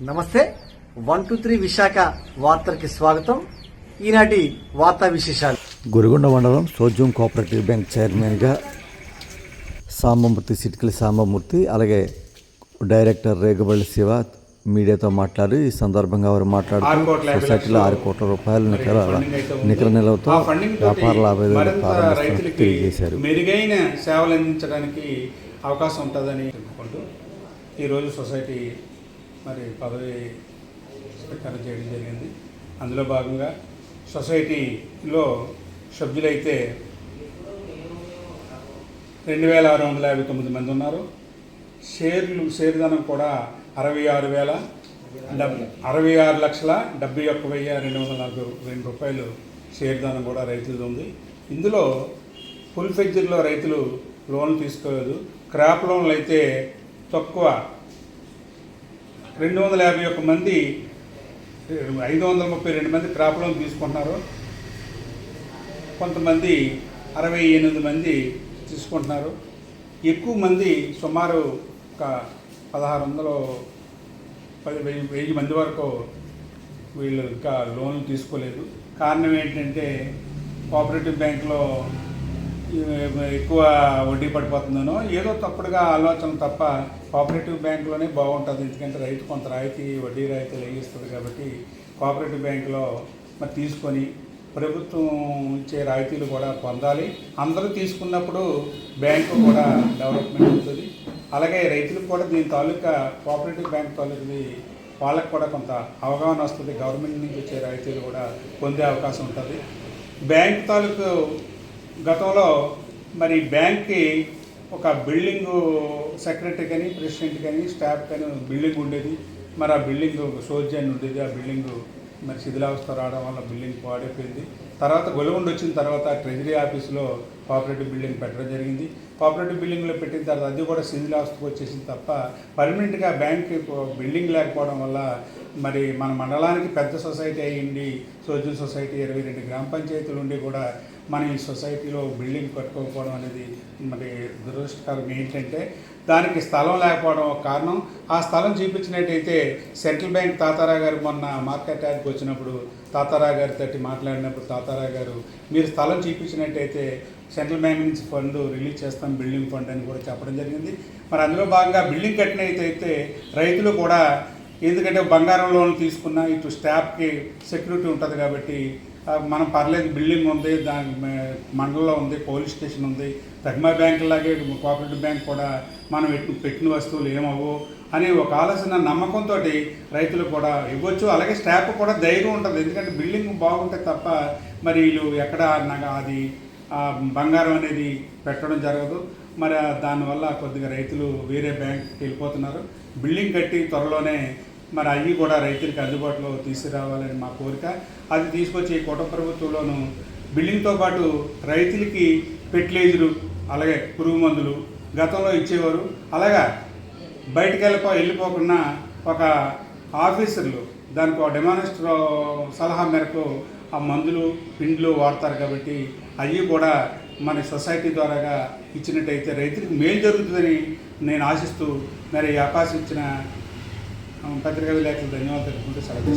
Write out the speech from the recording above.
నమస్తే 123 విశాఖ వార్తలకి స్వాగతం. ఈనాటి వార్తా విశేషాలు. గురిగొండ మండలం సోజ్యం కోఆపరేటివ్ బ్యాంక్ చైర్మన్గా సిట్కలి సాంబమూర్తి, అలాగే డైరెక్టర్ రేగబల్లి శివ మీడియాతో మాట్లాడి ఈ సందర్భంగా వారు మాట్లాడుతూ సొసైటీలో 6 కోట్ల రూపాయల నికర నిల్వతో వ్యాపార లాభాలు ప్రారంభిస్తున్నట్టు తెలియజేశారు. మెరుగైన సేవలు అందించడానికి అవకాశం ఉంటుందని చెప్పుకుంటూ ఈరోజు సొసైటీ మరి పదవి స్వీకారం చేయడం జరిగింది. అందులో భాగంగా సొసైటీలో సభ్యులైతే 2659 మంది ఉన్నారు. షేర్ధనం కూడా 66,71,242 రూపాయలు షేర్ధనం కూడా రైతులది ఉంది. ఇందులో ఫుల్ ఫెడ్జ్లో రైతులు లోన్లు తీసుకోలేదు. క్రాప్ లోన్లు అయితే తక్కువ 251 మంది 532 మంది క్రాప్ లోన్ తీసుకుంటున్నారు. కొంతమంది 68 మంది తీసుకుంటున్నారు. ఎక్కువ మంది సుమారు ఒక 1600 మంది వరకు వీళ్ళు ఇంకా లోన్లు తీసుకోలేదు. కారణం ఏంటంటే కోఆపరేటివ్ బ్యాంకులో ఎక్కువ వడ్డీ పడిపోతుందనో ఏదో తప్పుడుగా ఆలోచన తప్ప కోఆపరేటివ్ బ్యాంకులోనే బాగుంటుంది. ఎందుకంటే రైతు కొంత వడ్డీ రాయితీలు వేయిస్తుంది కాబట్టి కోఆపరేటివ్ బ్యాంకులో మరి తీసుకొని ప్రభుత్వం ఇచ్చే రాయితీలు కూడా పొందాలి. అందరూ తీసుకున్నప్పుడు బ్యాంకు కూడా డెవలప్మెంట్ అవుతుంది. అలాగే రైతులకు కూడా దీని తాలూకా కోఆపరేటివ్ బ్యాంక్ తాలూకుది వాళ్ళకు కూడా కొంత అవగాహన వస్తుంది. గవర్నమెంట్ నుంచి వచ్చే రాయితీలు కూడా పొందే అవకాశం ఉంటుంది. బ్యాంక్ తాలూకు గతంలో మరి బ్యాంక్కి ఒక బిల్డింగు సెక్రటరీ కానీ ప్రెసిడెంట్ కానీ స్టాఫ్ కానీ బిల్డింగ్ ఉండేది. మరి ఆ బిల్డింగ్ సోజ్యాన్ని ఉండేది. ఆ బిల్డింగు మరి శిథిలావస్థ రావడం వల్ల బిల్డింగ్ పాడైపోయింది. తర్వాత గొలగొండ వచ్చిన తర్వాత ట్రెజరీ ఆఫీసులో కోఆపరేటివ్ బిల్డింగ్ పెట్టడం జరిగింది. కోఆపరేటివ్ బిల్డింగ్లో పెట్టిన తర్వాత అది కూడా శిథిలావస్థకు వచ్చేసింది తప్ప పర్మనెంట్గా బ్యాంక్ బిల్డింగ్ లేకపోవడం వల్ల మరి మన మండలానికి పెద్ద సొసైటీ అయ్యింది. సోజ్యం సొసైటీ 22 గ్రామ పంచాయతీలు ఉండి కూడా మన ఈ సొసైటీలో బిల్డింగ్ కట్టుకోకపోవడం అనేది మరి దురదృష్టకరం. ఏంటంటే దానికి స్థలం లేకపోవడం ఒక కారణం. ఆ స్థలం చూపించినట్టయితే సెంట్రల్ బ్యాంక్ తాతారావు గారు మొన్న మార్కెట్ యాడ్కి వచ్చినప్పుడు తాతారావు గారి తోటి మాట్లాడినప్పుడు తాతారావు గారు మీరు స్థలం చూపించినట్టయితే సెంట్రల్ బ్యాంక్ నుంచి ఫండ్ రిలీజ్ చేస్తాం, బిల్డింగ్ ఫండ్ అని కూడా చెప్పడం జరిగింది. మరి అందులో భాగంగా బిల్డింగ్ కట్టినట్టయితే రైతులు కూడా, ఎందుకంటే బంగారం లోన్ తీసుకున్న ఇటు స్టాఫ్కి సెక్యూరిటీ ఉంటుంది కాబట్టి మనం పర్లేదు, బిల్డింగ్ ఉంది, దాని మండలంలో ఉంది, పోలీస్ స్టేషన్ ఉంది, తగ్మా బ్యాంక్ లాగే కోఆపరేటివ్ బ్యాంక్ కూడా మనం పెట్టిన వస్తువులు ఏమవ్వు అని ఒక ఆలోచన నమ్మకంతో రైతులు కూడా ఇవ్వచ్చు. అలాగే స్టాఫ్ కూడా ధైర్యం ఉంటుంది. ఎందుకంటే బిల్డింగ్ బాగుంటే తప్ప మరి వీళ్ళు ఎక్కడ అది బంగారం అనేది పెట్టడం జరగదు. మరి దానివల్ల కొద్దిగా రైతులు వేరే బ్యాంక్కి వెళ్ళిపోతున్నారు. బిల్డింగ్ కట్టి త్వరలోనే మరి అవి కూడా రైతులకు అందుబాటులో తీసుకురావాలని మా కోరిక. అది తీసుకొచ్చి కుటుంబ ప్రభుత్వంలోనూ బిల్డింగ్తో పాటు రైతులకి ఫెర్టిలైజరు, అలాగే పురుగు మందులు గతంలో ఇచ్చేవారు. అలాగా బయటకు వెళ్ళిపోకుండా ఒక ఆఫీసర్లు దానికి ఒక డెమానిస్టర్ సలహా మేరకు ఆ మందులు పిండ్లు వాడతారు కాబట్టి అవి కూడా మన సొసైటీ ద్వారాగా ఇచ్చినట్టయితే రైతులకు మేలు జరుగుతుందని నేను ఆశిస్తూ మరి అవకాశం ఇచ్చిన పత్రికా విలేకరులకు ధన్యవాదాలు తెలుపుకుంటూ సెలవు.